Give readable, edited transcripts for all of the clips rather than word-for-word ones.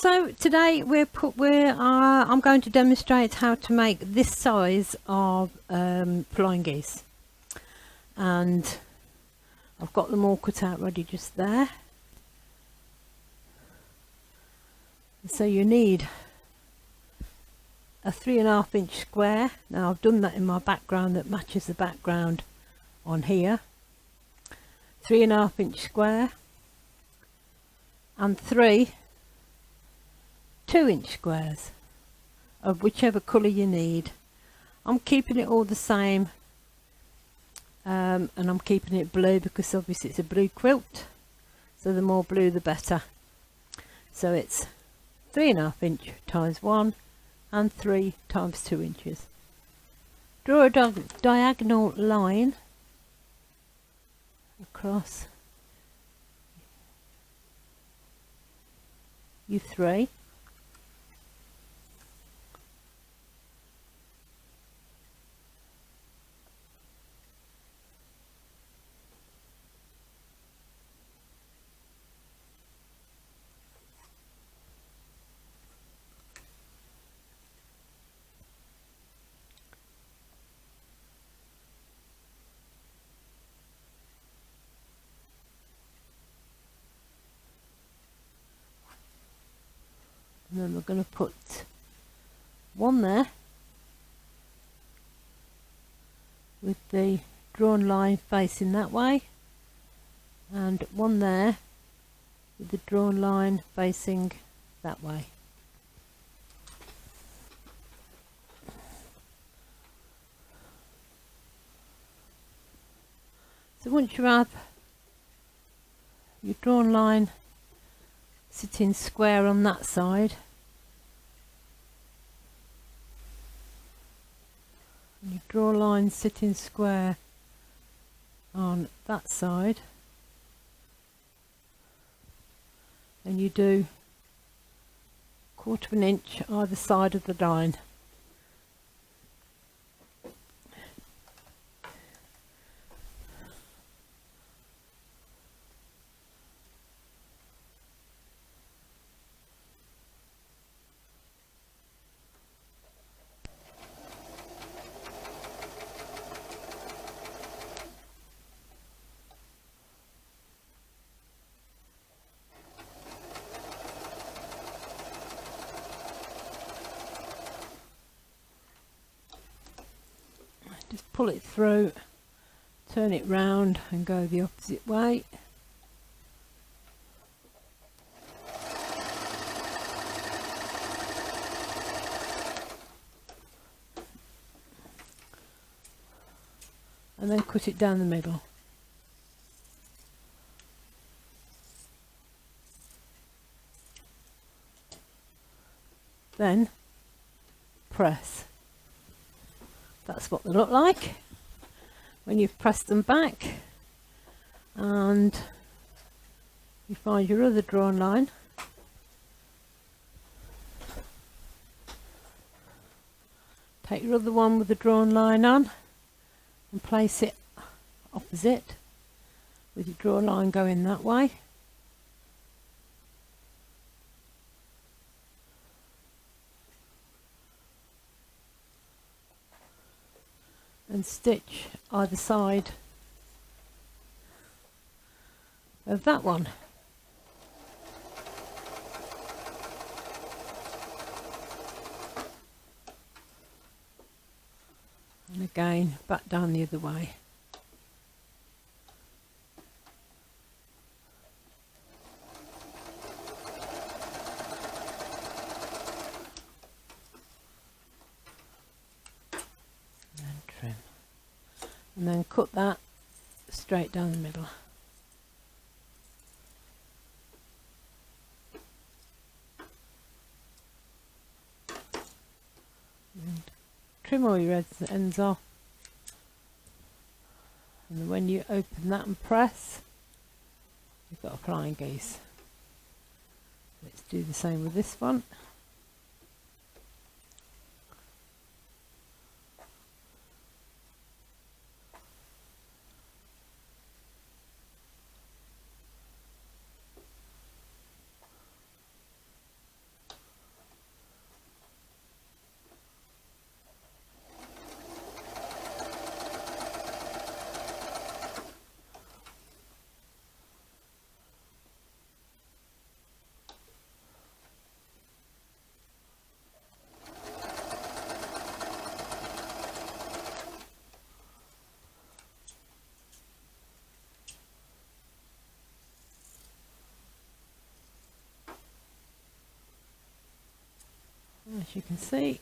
So today I'm going to demonstrate how to make this size of flying geese, and I've got them all cut out ready just there. So you need a 3.5 inch square. Now I've done that in my background that matches the background on here. 3.5 inch square and 3 2-inch squares of whichever colour you need. I'm keeping it all the same, and I'm keeping it blue because obviously it's a blue quilt, so the more blue the better. So it's 3.5 inch times 1 and 3 times 2 inches. Draw a diagonal line across your 3. And then we're going to put one there with the drawn line facing that way, and one there with the drawn line facing that way. So once you have your drawn line sitting square on that side, and you draw lines sitting square on that side, and you do 1/4 inch either side of the line. Just pull it through, turn it round and go the opposite way. And then cut it down the middle. Then press. That's what they look like when you've pressed them back, and you find your other drawn line, take your other one with the drawn line on and place it opposite with your drawn line going that way. And stitch either side of that one. And again back down the other way. And then cut that straight down the middle. And trim all your ends off. And then when you open that and press, you've got a flying geese. Let's do the same with this one. you can see,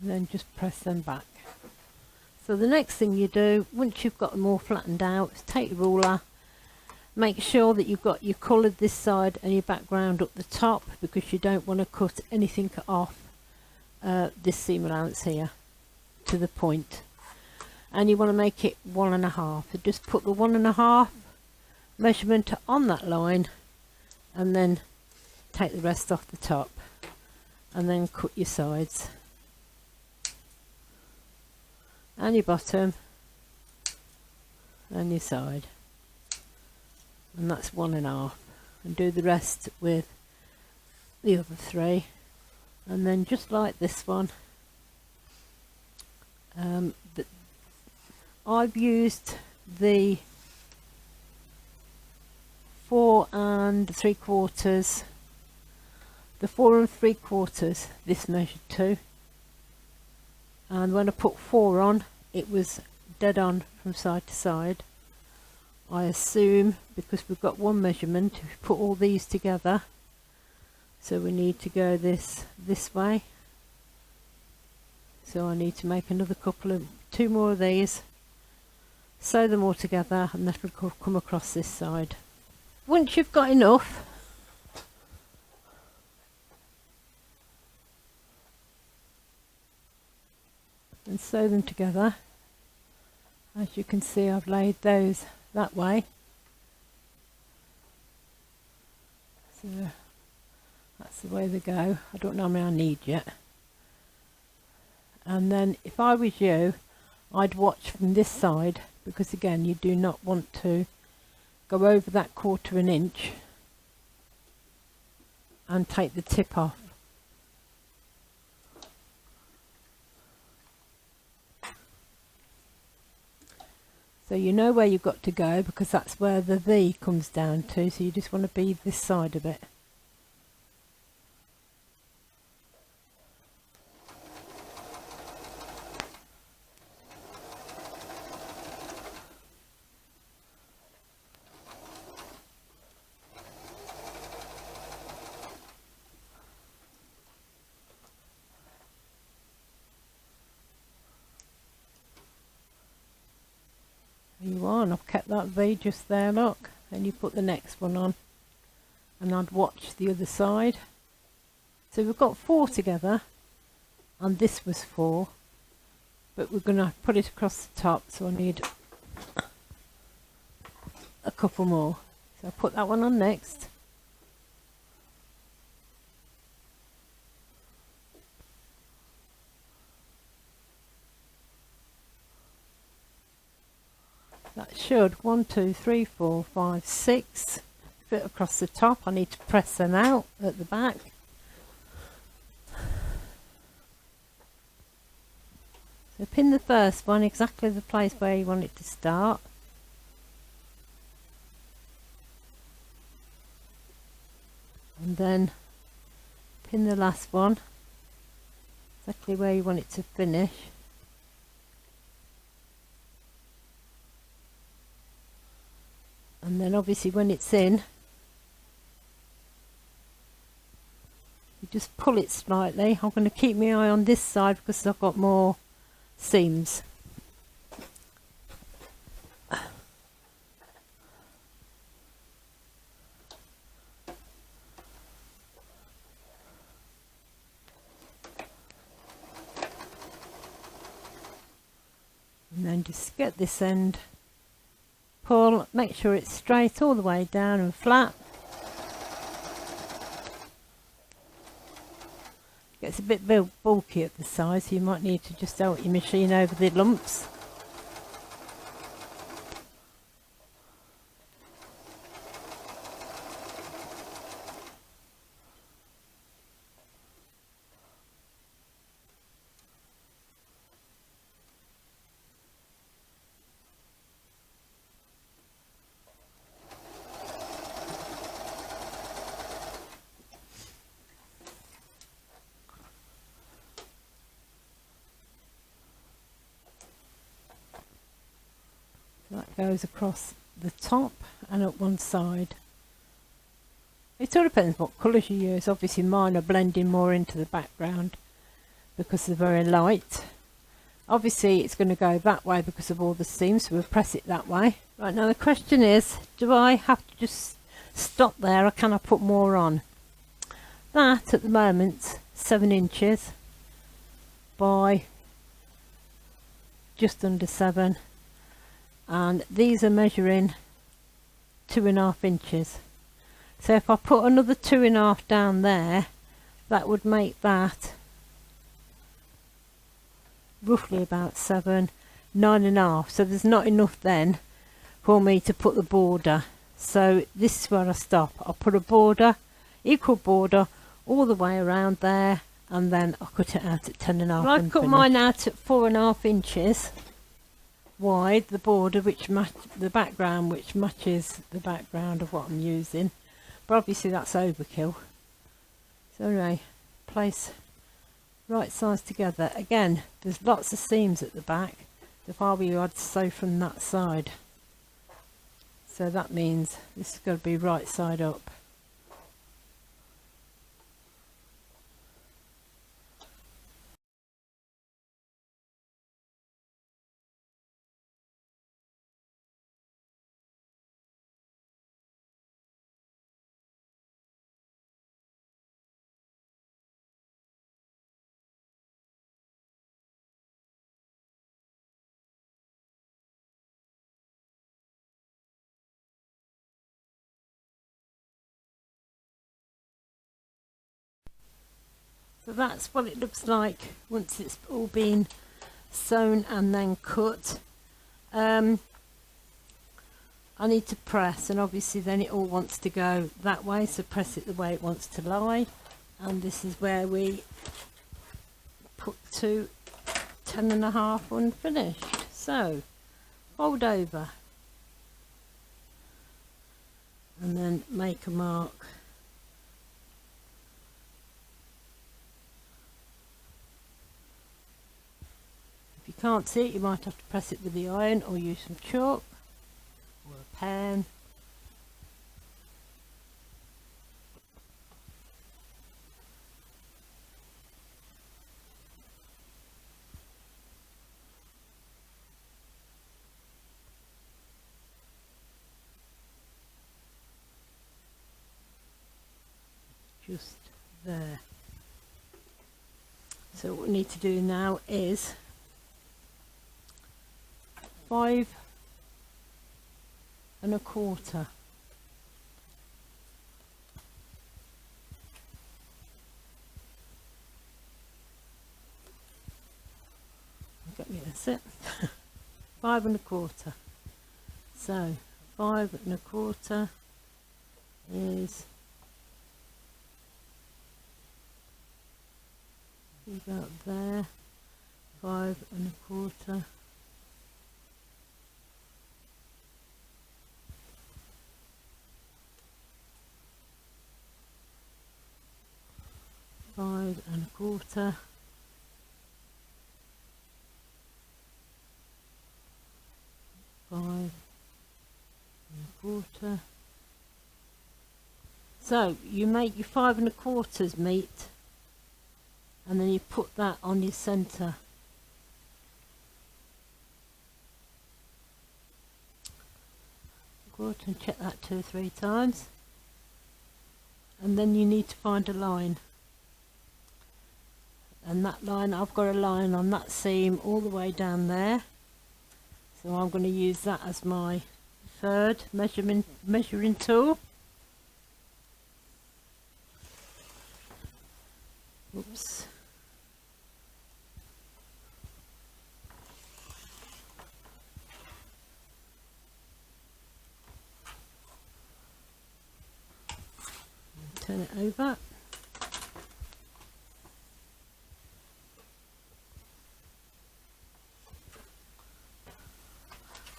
and then just press them back. So the next thing you do, once you've got them all flattened out, is take your ruler, make sure that you've got your coloured this side and your background up the top, because you don't want to cut anything off this seam allowance here to the point. And you want to make it 1.5. So just put the 1.5 measurement on that line, and then take the rest off the top, and then cut your sides and your bottom and your side, and that's 1.5, and do the rest with the other 3, and then just like this one, I've used the 4 3/4, the 4 3/4 this measured to, and when I put 4 on, it was dead on from side to side. I assume because we've got one measurement, if we put all these together, so we need to go this way, so I need to make another two more of these, sew them all together, and that will come across this side. Once you've got enough, and sew them together. As you can see, I've laid those that way, so that's the way they go. I don't know how many I need yet. And then if I was you, I'd watch from this side, because again, you do not want to go over that 1/4 inch and take the tip off. So you know where you've got to go, because that's where the V comes down to, so you just want to be this side of it. There you are, and I've kept that V just there, look. Then you put the next one on, and I'd watch the other side. So we've got 4 together, and this was 4, but we're going to put it across the top, so I need a couple more. So I'll put that one on next. That should 1 2 3 4 5 6 fit across the top. I need to press them out at the back. So pin the first one exactly the place where you want it to start. And then pin the last one exactly where you want it to finish. And then obviously when it's in, you just pull it slightly. I'm going to keep my eye on this side because I've got more seams. And then just get this end, pull, make sure it's straight all the way down and flat. Gets a bit bulky at the side, so you might need to just out your machine over the lumps. That goes across the top and up one side. It all depends what colours you use. Obviously mine are blending more into the background because they're very light. Obviously it's going to go that way because of all the seams, so we'll press it that way. Right, now the question is, do I have to just stop there or can I put more on? That at the moment 7 inches by just under 7, and these are measuring 2.5 inches. So if I put another 2.5 down there, that would make that roughly about 7, 9.5. So there's not enough then for me to put the border. So this is where I stop. I'll put a border, equal border, all the way around there, and then I'll cut it out at 10.5. Well, I've cut mine out at 4.5 inches wide, the border which the background which matches the background of what I'm using, but obviously that's overkill. So anyway, place right sides together. Again, there's lots of seams at the back. If I were you, I'd sew from that side. So that means this has got to be right side up. So that's what it looks like once it's all been sewn and then cut. I need to press, and obviously then it all wants to go that way, so press it the way it wants to lie, and this is where we put to 10.5 unfinished. So fold over and then make a mark. If you can't see it, you might have to press it with the iron or use some chalk or a pen. Just there. So what we need to do now is 5 1/4. That's it. 5 1/4. So 5 1/4 is about there. 5 1/4. Five and a quarter. Five and a quarter. So you make your 5 1/4 meet, and then you put that on your centre. Quarter, and check that 2 or 3 times, and then you need to find a line. And that line, I've got a line on that seam all the way down there, so I'm going to use that as my third measuring tool. Oops. Turn it over.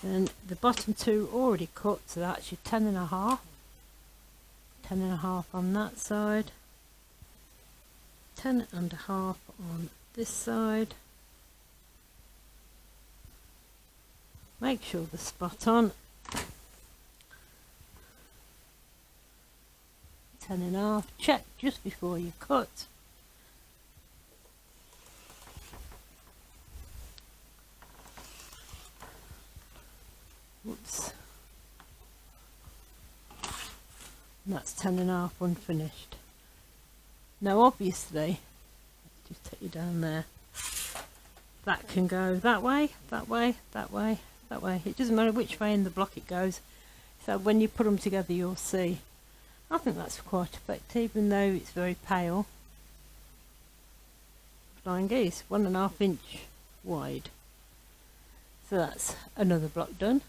And the bottom 2 already cut, so that's your 10.5. 10.5 on that side. 10.5 on this side. Make sure they're spot on. 10.5, check just before you cut. Oops. And that's 10.5 unfinished. Now obviously, let's just take you down there, that can go that way, that way, that way, that way. It doesn't matter which way in the block it goes. So when you put them together you'll see. I think that's quite effective, even though it's very pale. Flying geese, 1.5 inch wide. So that's another block done.